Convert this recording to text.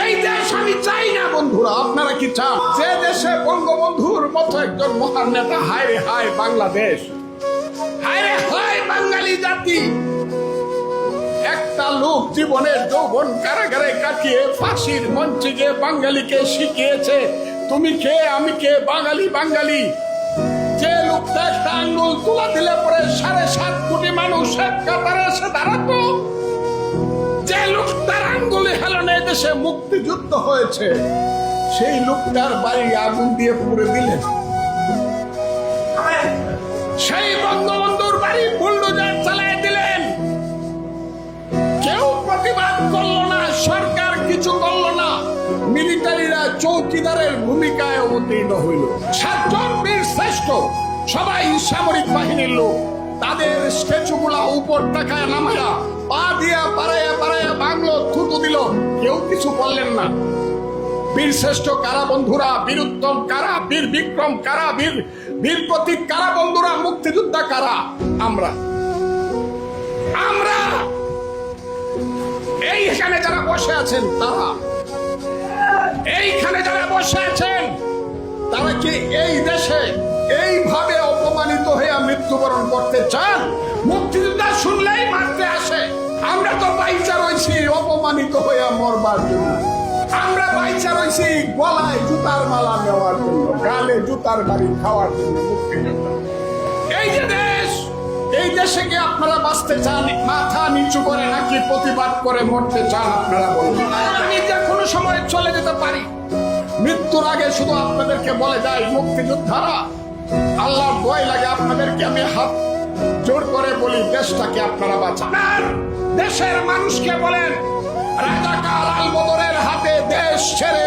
এই দেশ আমি চাই না বন্ধুরা। আপনারা কি চান? যে দেশে বঙ্গবন্ধুর মতো একজন মহান নেতা, হায় রে হায় বাংলাদেশ, হায় রে হায় বাঙালি জাতি। একটা লোক জীবনের যৌবন কারাগারে কাটিয়ে ফাঁসির মঞ্চে গিয়ে বাঙালিকে শিখিয়েছে তুমি কে আমি কে, বাঙালি বাঙালি। যে লোকটা একটা আঙ্গুল তুলা দিলে পরে 7.5 কোটি মানুষ এক কাতারে এসে দাঁড়াতো, যে লোকটার আঙ্গুলে হেলনে দেশে মুক্তিযুদ্ধ হয়েছে, সেই লোকটার বাড়ি আগুন দিয়ে পুড়ে দিলেন। সেই বঙ্গবন্ধুর বাড়ি বুলডোজার চালিয়ে দিলেন। কেউ প্রতিবাদ করলো না, সরকার কিছু করলো না, মিলিটারিরা চৌকিদারের ভূমিকায় অবতীর্ণ হইল। 7 জন বীর শ্রেষ্ঠ, সবাই সামরিক বাহিনীর লোক, তাদের স্ট্যাচুগুলা উপর টাকায় নামায়া পা দিয়া পাড়াইয়া পাড়াইয়া বাংলো থুতু দিল, কেউ কিছু বললেন না। বীর শ্রেষ্ঠ কারা বন্ধুরা, বীর উত্তম কারা, বীর বিক্রম কারা, বীর প্রতীক কারা বন্ধুরা, মুক্তিযোদ্ধা কারা? আমরা আমরা এইখানে যারা বসে আছেন তারা, এইখানে যারা বসে আছেন তারা কি এই দেশে এইভাবে অপমানিত হয়ে মৃত্যুবরণ করতে চান? মুক্তিযোদ্ধা শুনলেই মারতে আসে। আমরা তো বাইচা রয়েছি অপমানিত হয়ে মরবার জন্য। আমরা বাইচা রয়েছি গলায় জুতার মালা নেওয়ার জন্য, গালে জুতার বাড়ি খাওয়ার জন্য। মুক্তিযোদ্ধা এই যে দেশ, এই দেশে কি আপনারা বাঁচতে চান মাথা নিচু করে, নাকি প্রতিবাদ করে মরতে চান? আপনারা বলুন। আমি যে কোনো সময় চলে যেতে পারি, মৃত্যুর আগে শুধু আপনাদেরকে বলে যাই, মুক্তিযোদ্ধারা, আল্লাহর দোয়াই লাগে আপনাদেরকে আমি হাত জোর করে বলি, দেশটাকে আপনারা বাঁচান। দেশের মানুষকে বলেন, রাজাকার আল বদরের হাতে দেশ ছেড়ে